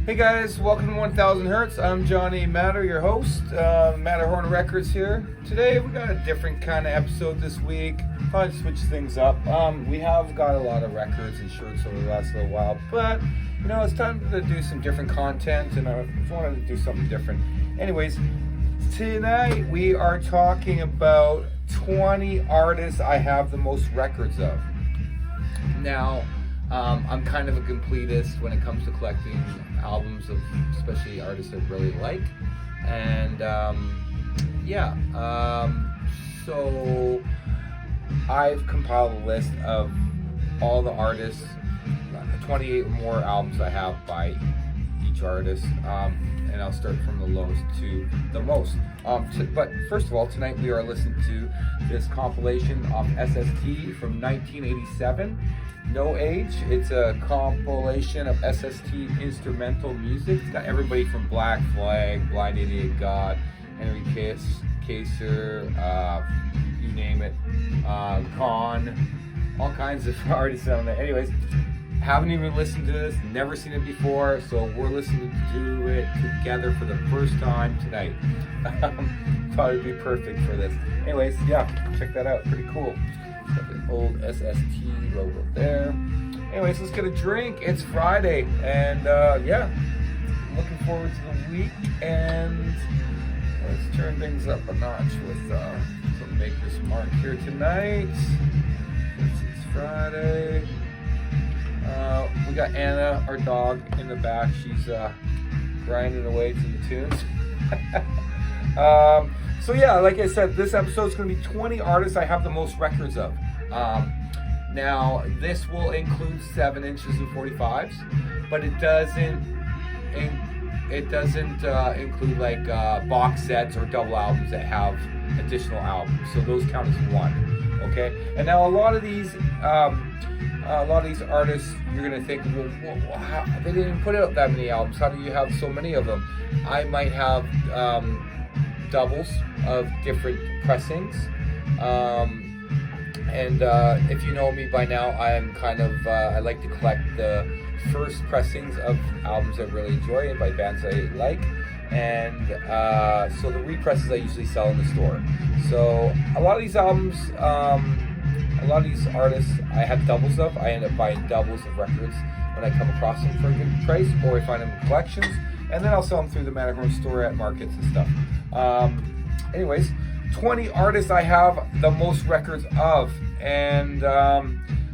Hey guys, welcome to 1000 Hertz. I'm Johnny Matter, your host. Matterhorn Records here. Today we got a different kind of episode this week. Thought I'd switch things up. We have got a lot of records and shirts over the last little while, but you know, it's time to do some different content, and I just wanted to do something different. Anyways, tonight we are talking about 20 artists I have the most records of. Now, I'm kind of a completist when it comes to collecting albums of especially artists I really like, and so I've compiled a list of all the artists, 28 or more albums I have by each artist, and I'll start from the lowest to the most. But first of all, tonight we are listening to this compilation off SST from 1987. No Age. It's a compilation of SST instrumental music. It's got everybody from Black Flag, Blind Idiot God, Henry Kaser, you name it, Con, all kinds of artists on there. Anyways, haven't even listened to this, never seen it before, so we're listening to it together for the first time tonight. Thought it'd be perfect for this. Anyways, yeah, check that out. Pretty cool. Got the old SST logo there. Anyways, let's get a drink. It's Friday, and yeah, looking forward to the week. And let's turn things up a notch with some Maker's Mark here tonight. It's Friday. We got Anna, our dog, in the back. She's grinding away to the tunes. So yeah, like I said, this episode is going to be 20 artists I have the most records of. Now, this will include 7 inches and 45s, but it doesn't include like box sets or double albums that have additional albums. So those count as one. Okay. And now a lot of these artists, you're gonna think, well, how, they didn't put out that many albums. How do you have so many of them? I might have doubles of different pressings, and if you know me by now, I'm kind of I like to collect the first pressings of albums I really enjoy and by bands I like, and so the represses I usually sell in the store. So a lot of these albums, a lot of these artists I have doubles of. I end up buying doubles of records when I come across them for a good price, or I find them in collections, and then I'll sell them through the Matterhorn store at markets and stuff. Anyways, 20 artists I have the most records of, and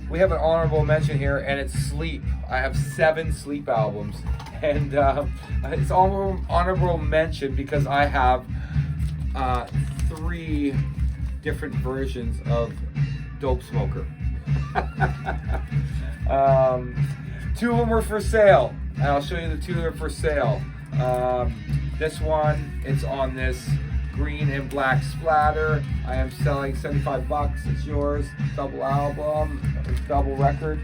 we have an honorable mention here, and it's Sleep. I have 7 Sleep albums, and it's honorable mention because I have 3 different versions of Dope Smoker. 2 of them were for sale, and I'll show you the 2 that are for sale. This one, it's on this green and black splatter. I am selling $75. It's yours. Double album, double record.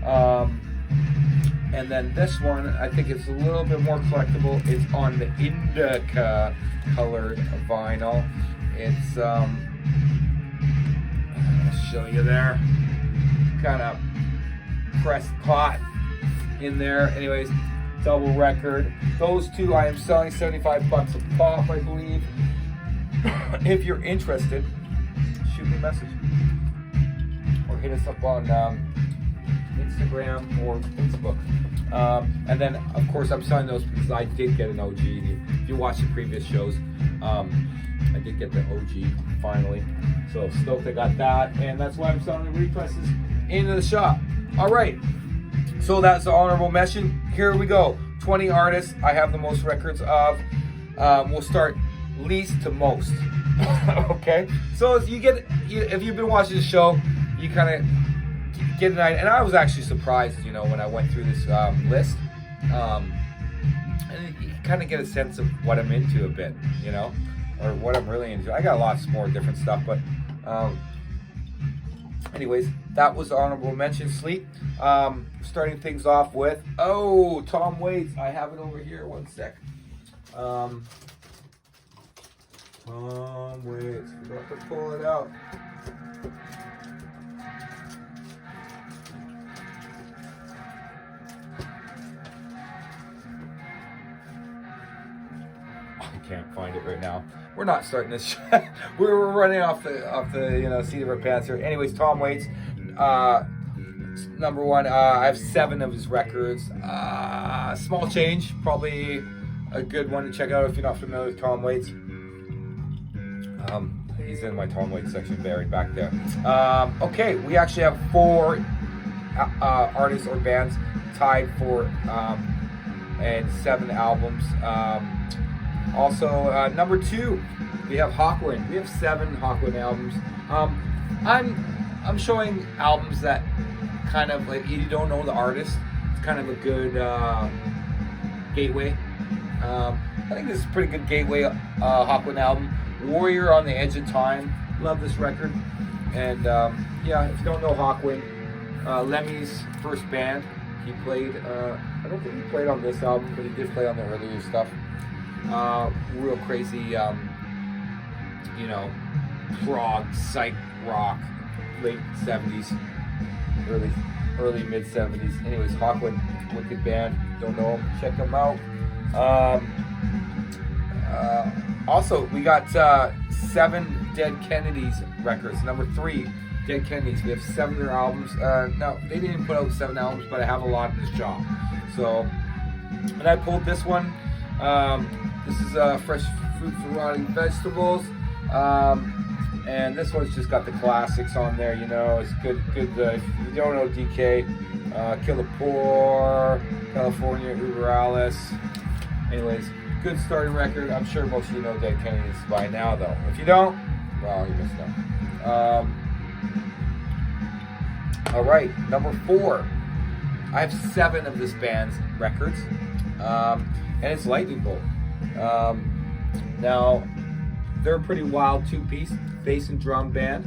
And then this one, I think it's a little bit more collectible. It's on the indica colored vinyl. It's I'll show you there. Kind of pressed pot in there. Anyways, double record. Those 2 I am selling $75 a pop, I believe. If you're interested, shoot me a message or hit us up on Instagram or Facebook. And then, of course, I'm selling those because I did get an OG. If you watch the previous shows, I did get the OG finally. So stoked I got that, and that's why I'm selling the represses into the shop. All right. So that's the honorable mention. Here we go. 20 artists I have the most records of. We'll start least to most. Okay. So if you've been watching the show, you kind of get an idea. And I was actually surprised, you know, when I went through this list. And you kind of get a sense of what I'm into a bit, you know, or what I'm really into. I got lots more different stuff, but anyways, that was the honorable mention. Sleep. Starting things off with Tom Waits. I have it over here. One sec. Tom Waits. Forgot to pull it out. can't find it right now. We're not starting this. we're running off the seat of our pants here. Anyways, Tom Waits, number one. I have 7 of his records. Small Change, probably a good one to check out if you're not familiar with Tom Waits. He's in my Tom Waits section, buried back there. Okay, we actually have 4 artists or bands tied for and 7 albums. Also, number 2, we have Hawkwind. We have 7 Hawkwind albums. I'm showing albums that kind of, like, you don't know the artist. It's kind of a good gateway. I think this is a pretty good gateway Hawkwind album. Warrior on the Edge of Time. Love this record. And yeah, if you don't know Hawkwind, Lemmy's first band. He played, I don't think he played on this album, but he did play on the earlier stuff. Real crazy, prog, psych rock, late 70s, early mid 70s. Anyways, Hawkwind, wicked band. Don't know them, check them out. Also, we got 7 Dead Kennedys records. Number 3, Dead Kennedys. We have 7 of their albums. Now, they didn't put out 7 albums, but I have a lot in this job. So, and I pulled this one. This is Fresh Fruit for Rotting Vegetables. And this one's just got the classics on there, it's good. If you don't know DK, Kill the Poor, California, Uber Alice. Anyways, good starting record. I'm sure most of you know Dead Kennedys by now, though. If you don't, well, you missed out. All right, number 4. I have 7 of this band's records, and it's Lightning Bolt. Now, they're a pretty wild 2-piece bass and drum band.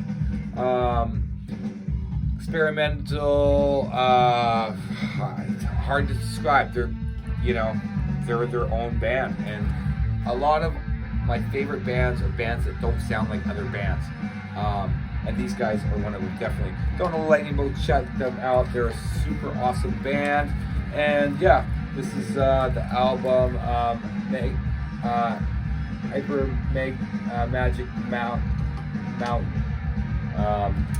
Experimental, hard to describe. They're their own band, and a lot of my favorite bands are bands that don't sound like other bands. And these guys are one of them, definitely. Don't know Lightning Bolt, check them out. They're a super awesome band. And yeah, this is the album Hyper Magic Mountain.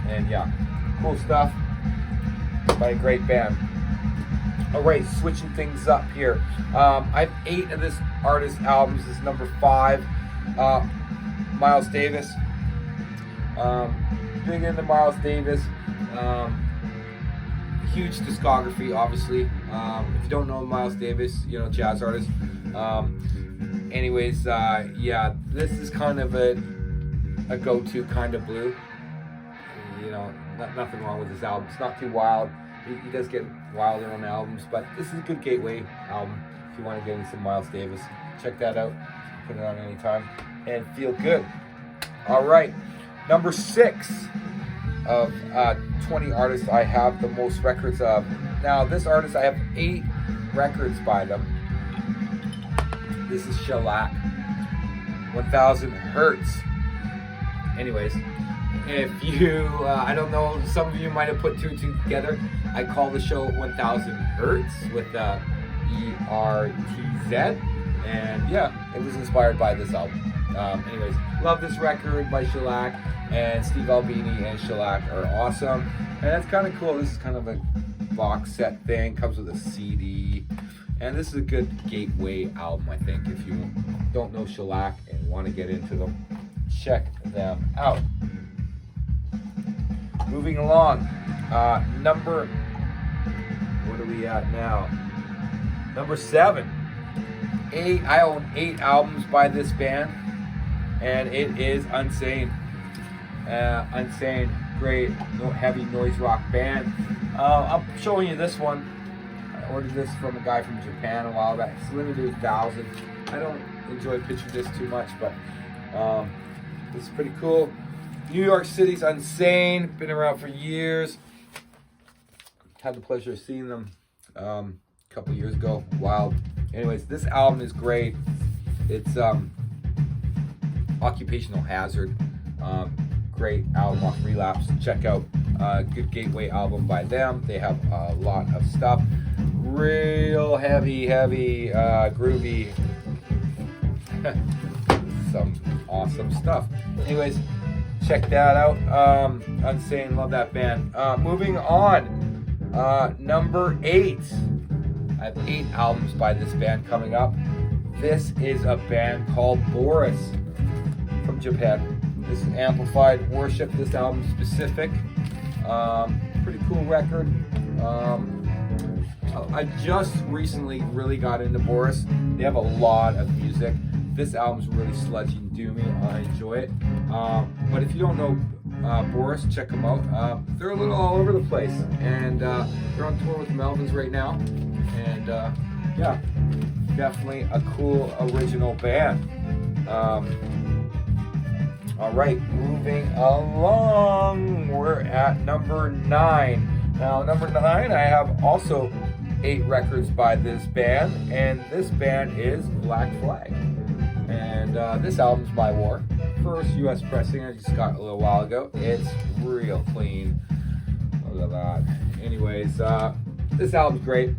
And yeah, cool stuff by a great band. All right, switching things up here. I have 8 of this artist's albums. This is number 5, Miles Davis. Big into Miles Davis. Huge discography, obviously. If you don't know Miles Davis, jazz artist. Anyways, yeah, this is kind of a go-to kind of blue. Nothing wrong with this album. It's not too wild. He does get wilder on albums, but this is a good gateway album if you want to get into some Miles Davis. Check that out. Put it on anytime and feel good. All right, number 6 of 20 artists I have the most records of. Now, this artist, I have 8 records by them. This is Shellac, 1000 Hertz. Anyways, if you, I don't know, some of you might have put 2 and 2 together. I call the show 1000 Hertz with E-R-T-Z. And yeah, it was inspired by this album. Anyways, love this record by Shellac, and Steve Albini and Shellac are awesome. And that's kind of cool. This is kind of a box set thing, comes with a CD. And this is a good gateway album, I think. If you don't know Shellac and want to get into them, check them out. Moving along, what are we at now? Number 7. I own 8 albums by this band, and it is Unsane. Unsane, great, heavy noise rock band. I'm showing you this one. I ordered this from a guy from Japan a while back. It's limited to 1,000. I don't enjoy pitching this too much, but this is pretty cool. New York City's Unsane, been around for years. Had the pleasure of seeing them a couple years ago. Wild. Anyways, this album is great. It's Occupational Hazard. Great album off Relapse. Check out good gateway album by them. They have a lot of stuff. Real heavy, groovy awesome stuff. Anyways, check that out. Unsane, love that band. Moving on, number 8. I have 8 albums by this band coming up. This is a band called Boris from Japan. This is Amplified Worship. This album specific. Pretty cool record. I just recently really got into Boris. They have a lot of music. This album's really sludgy and doomy. I enjoy it. But if you don't know Boris, check them out. They're a little all over the place, and they're on tour with Melvins right now. And yeah, definitely a cool original band. All right, moving along, we're at number 9. Now, number 9, I have also 8 records by this band, and this band is Black Flag. And this album's by War. First U.S. pressing I just got a little while ago. It's real clean. Look at that. Anyways, this album's great.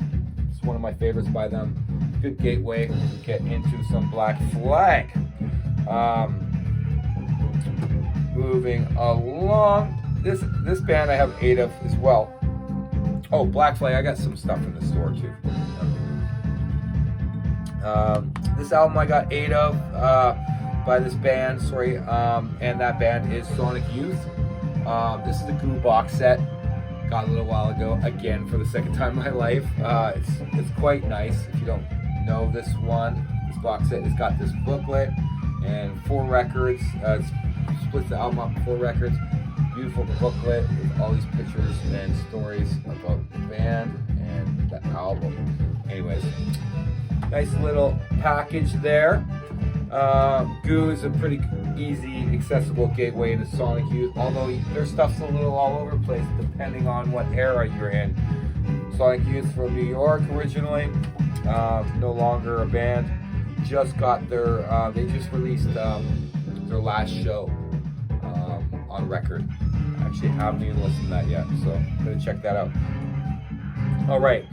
It's one of my favorites by them. Good gateway to get into some Black Flag. Moving along, this band I have 8 of as well. Oh, Black Flag, I got some stuff in the store too. This album I got 8 of by this band, and that band is Sonic Youth. This is the Goo box set. Got a little while ago, again for the second time in my life. It's quite nice. If you don't know this box set, it's got this booklet and 4 records. It splits the album up in 4 records. Beautiful booklet with all these pictures and stories about the band and the album. Anyways, nice little package there. Goo is a pretty easy, accessible gateway into Sonic Youth, although their stuff's a little all over the place depending on what era you're in. Sonic Youth from New York originally, no longer a band. Just got their, they just released their last show on record. I actually haven't even listened to that yet, so I'm gonna check that out. All right,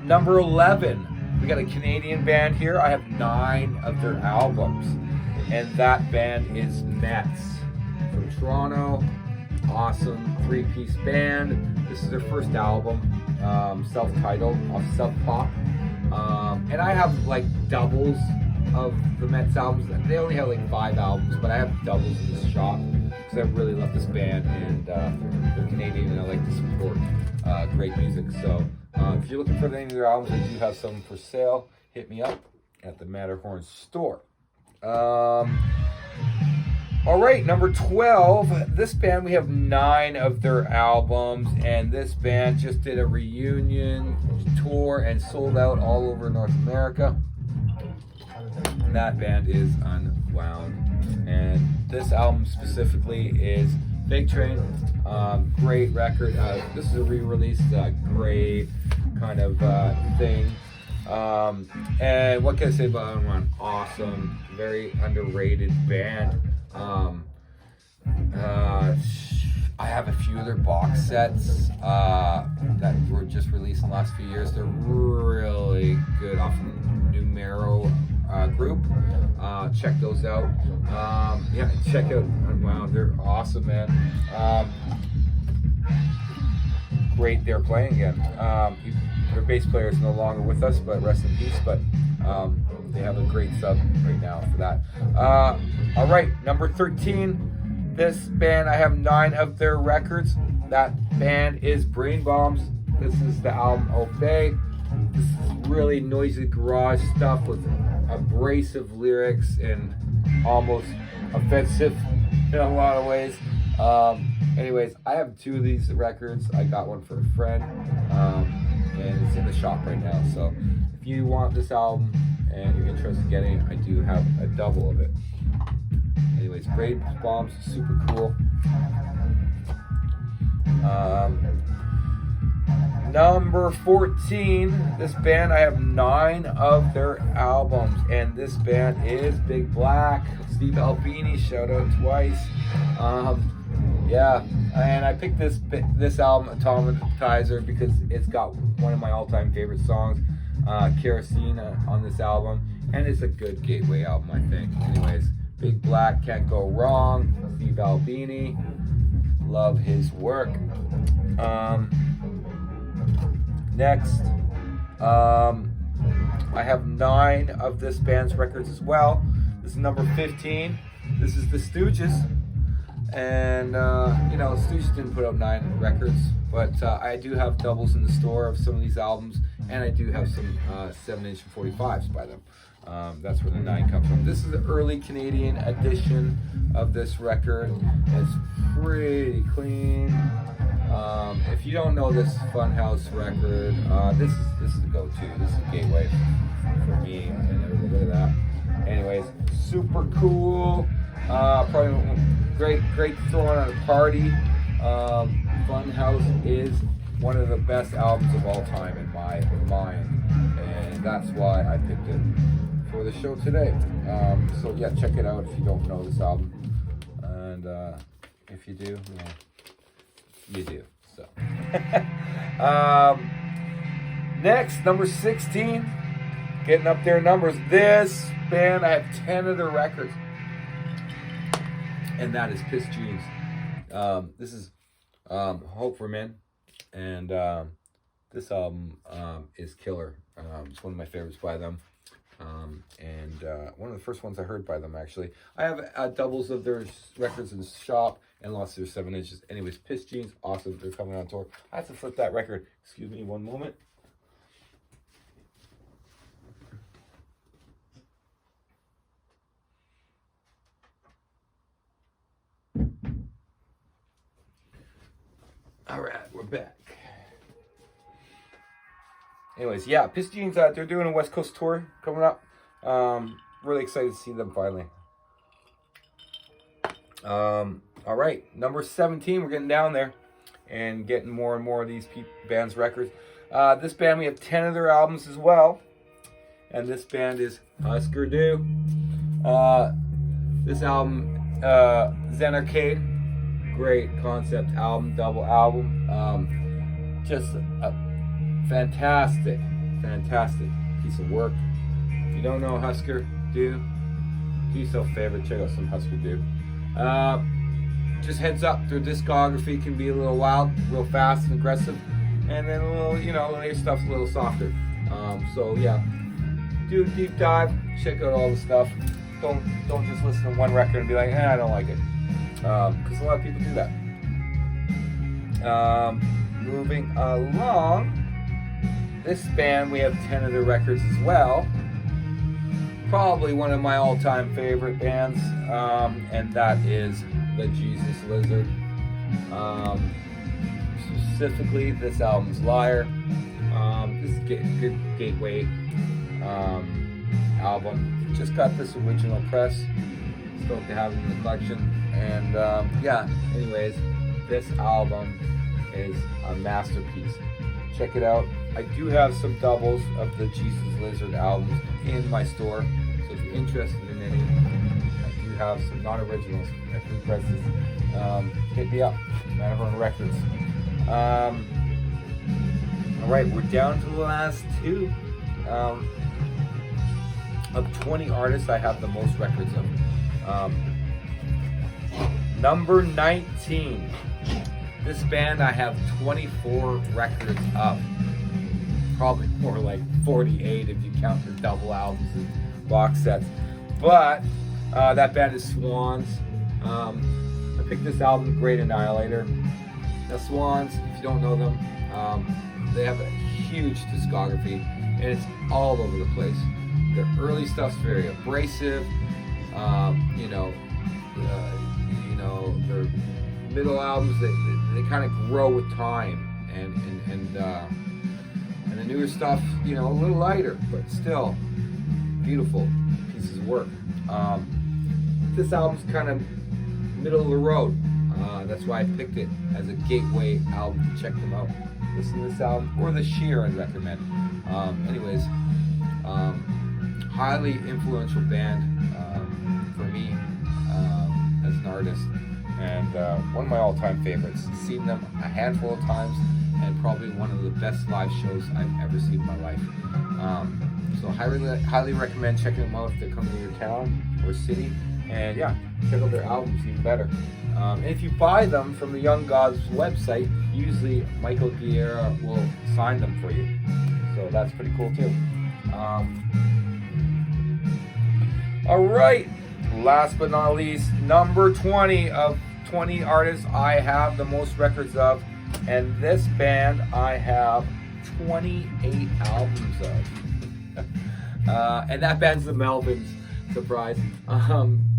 number 11. We got a Canadian band here. I have 9 of their albums, and that band is Mets from Toronto. Awesome 3-piece band. This is their first album, self-titled, off Sub Pop. And I have like doubles of the Mets albums. They only have like 5 albums, but I have doubles in this shop because I really love this band, and they're Canadian, and I like to support great music. So if you're looking for any of their albums, I do have some for sale. Hit me up at the Matterhorn store. All right, number 12. This band, we have 9 of their albums, and this band just did a reunion tour and sold out all over North America. And that band is Unwound. And this album specifically is Big Train. Great record. This is a re-release, great kind of thing. And what can I say about Unwound? Awesome, very underrated band. I have a few other box sets that were just released in the last few years. They're really good off the Numero group. Check those out. Yeah, check out Unwound. They're awesome, man. Great, they're playing again. Their bass player is no longer with us, but rest in peace. But they have a great sub right now for that. All right, number 13. This band, I have 9 of their records. That band is Brain Bombs. This is the album Obey. This is really noisy garage stuff with abrasive lyrics and almost offensive in a lot of ways. Anyways, I have 2 of these records. I got one for a friend, and it's in the shop right now. So if you want this album and you're interested in getting it, I do have a double of it. Anyways, Brain Bombs, super cool. Number 14, this band, I have 9 of their albums, and this band is Big Black. Steve Albini, shout out twice. Yeah, and I picked this album, Automatizer, because it's got one of my all-time favorite songs, Kerosene, on this album. and it's a good gateway album, I think. Anyways, Big Black, can't go wrong. Steve Albini, love his work. Next, I have 9 of this band's records as well. This is number 15. This is the Stooges. And, you know, Stooges didn't put out 9 records, but I do have doubles in the store of some of these albums, and I do have some 7-inch and 45s by them. That's where the 9 comes from. This is the early Canadian edition of this record. It's pretty clean. If you don't know this Funhouse record, this is the go-to. This is a gateway for me and everybody. Look at that. Anyways, super cool. Probably great to throw on a party. Funhouse is one of the best albums of all time in my mind, and that's why I picked it for the show today. So yeah, check it out if you don't know this album, and if you do, well, you do. So next, number 16, getting up there in numbers. This band, I have 10 of their records, and that is Piss Jeans. This is Hope for Men, and this album is killer. It's one of my favorites by them, and one of the first ones I heard by them, actually. I have doubles of their records in the shop and lost their 7 inches. Anyways, Piss Jeans, awesome. They're coming on tour. I have to flip that record. Excuse me one moment. All right, we're back. Anyways, yeah, Piss Jeans, they're doing a West Coast tour coming up. Really excited to see them finally. All right, number 17, we're getting down there and getting more and more of these bands' records. This band, we have 10 of their albums as well. And this band is Husker Du. This album, Zen Arcade. Great concept album, double album. Just a fantastic piece of work. If you don't know Husker Du, do yourself a favor, check out some Husker Du. Just heads up, their discography can be a little wild, real fast and aggressive, and then a little, you know, their stuff's a little softer. So yeah, do a deep dive, check out all the stuff. Don't just listen to one record and be like, I don't like it. Because a lot of people do that. Moving along, this band, we have 10 of their records as well. Probably one of my all-time favorite bands, and that is the Jesus Lizard. Specifically, this album's Liar. This is a good gateway album. Just got this original press. Stoked to have it in the collection. And yeah, anyways, this album is a masterpiece. Check it out. I do have some doubles of the Jesus Lizard albums in my store, so if you're interested in any, I do have some non-originals at free prices. Hit me up, MATTERHORN Records. All right, we're down to the last 2. Of 20 artists, I have the most records of. Number 19. This band, I have 24 records of. Probably more like 48 if you count the double albums and box sets. But that band is Swans. I picked this album, Great Annihilator. Now Swans, if you don't know them, they have a huge discography, and it's all over the place. Their early stuff's very abrasive. Their middle albums, they kind of grow with time, and the newer stuff, a little lighter, but still beautiful pieces of work. This album's kind of middle of the road. That's why I picked it as a gateway album to check them out. Listen to this album, or the Sheer I'd recommend. Highly influential band for me as an artist, and one of my all-time favorites. Seen them a handful of times, and probably one of the best live shows I've ever seen in my life. So highly recommend checking them out if they're coming to your town or city. And yeah, check out their albums, even better. And if you buy them from the Young Gods website, usually Michael Guerra will sign them for you. So that's pretty cool too. All right, last but not least, number 20 of 20 artists I have the most records of. And this band I have 28 albums of. And that band's the Melvins. Surprise.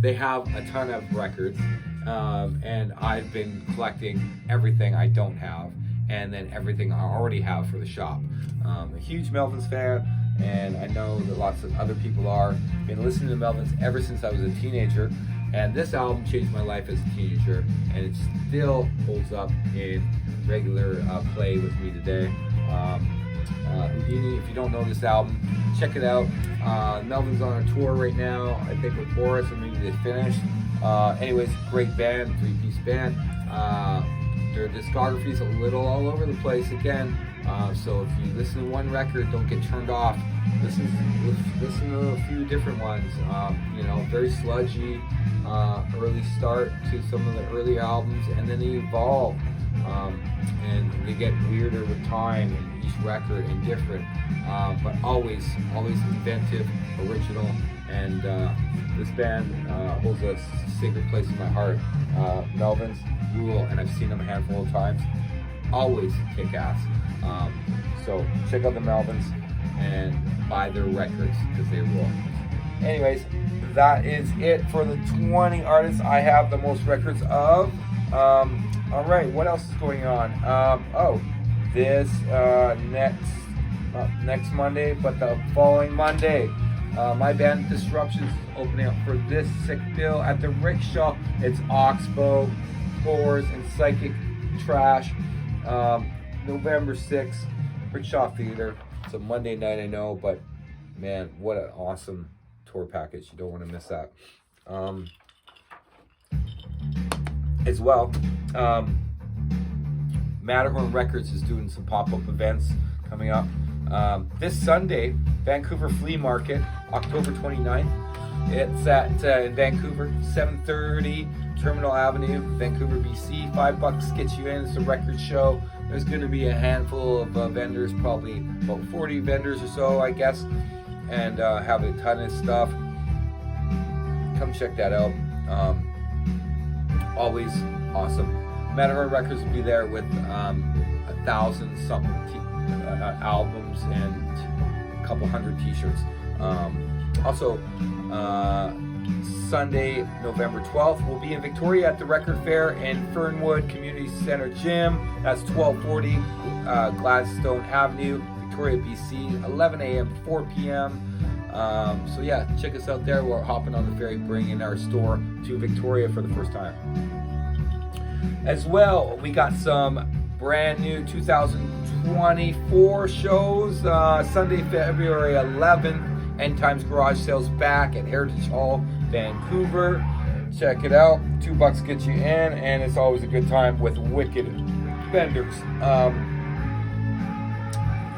They have a ton of records, and I've been collecting everything I don't have, and then everything I already have for the shop. A huge Melvins fan, and I know that lots of other people are. Been listening to Melvins ever since I was a teenager, and this album changed my life as a teenager, and it still holds up in regular play with me today. Houdini, if you don't know this album, check it out. Melvin's on a tour right now, I think with Boris, or maybe they finished. Anyways, great band, 3-piece band. Their discography is a little all over the place again. So if you listen to one record, don't get turned off. Listen to a few different ones. You know, very sludgy, early start to some of the early albums, and then they evolve. And they get weirder with time, and each record and different, but always inventive, original, and this band holds a sacred place in my heart. Melvins rule, and I've seen them a handful of times. Always kick ass. So check out the Melvins and buy their records because they rule. Anyways, that is it for the 20 artists I have the most records of. All right, what else is going on? This not next Monday, but the following Monday, my band Disruptions is opening up for this sick bill at the Rickshaw. It's Oxbow, Horrors, and Psychic Trash. November 6th, Rickshaw Theater. It's a Monday night, I know, but man, what an awesome tour package. You don't want to miss that. As well, Matterhorn Records is doing some pop-up events coming up. This Sunday, Vancouver Flea Market, October 29th. It's at in Vancouver, 7:30 Terminal Avenue, Vancouver B.C. $5 gets you in. It's a record show. There's going to be a handful of vendors, probably about 40 vendors or so, I guess, and have a ton of stuff. Come check that out. Always awesome. Matterhorn Records will be there with 1,000-something albums and a couple hundred t-shirts. Also, Sunday, November 12th, we'll be in Victoria at the Record Fair in Fernwood Community Center Gym. That's 1240 Gladstone Avenue, Victoria, B.C., 11 a.m. to 4 p.m. So yeah, check us out there. We're hopping on the ferry, bringing our store to Victoria for the first time. As well, we got some brand new 2024 shows. Sunday, February 11th, End Times Garage Sales back at Heritage Hall, Vancouver. Check it out. $2 gets you in, and it's always a good time with wicked vendors.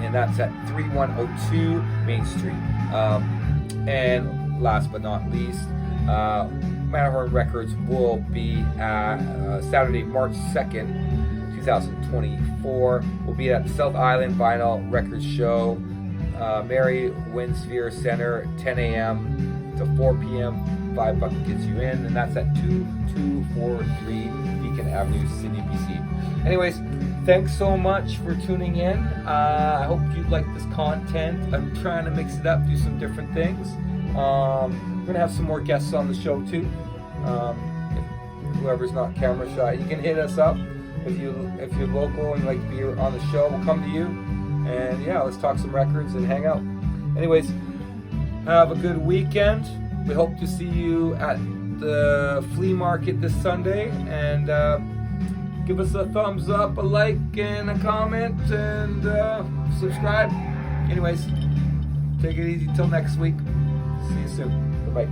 And that's at 3102 Main Street. And last but not least, Matterhorn Records will be at Saturday, March 2nd, 2024. We'll be at the South Island Vinyl Records Show, Mary Winsphere Center, 10 a.m. to 4 p.m. $5 gets you in, and that's at 2243 Beacon Avenue, Sydney, BC. Anyways, thanks so much for tuning in. I hope you like this content. I'm trying to mix it up, do some different things. We're gonna have some more guests on the show too. If whoever's not camera shy, you can hit us up. If you're local and like to be on the show, we'll come to you. And yeah, let's talk some records and hang out. Anyways, have a good weekend. We hope to see you at the flea market this Sunday, and give us a thumbs up, a like, and a comment, and subscribe. Anyways, take it easy till next week. See you soon. Bye-bye.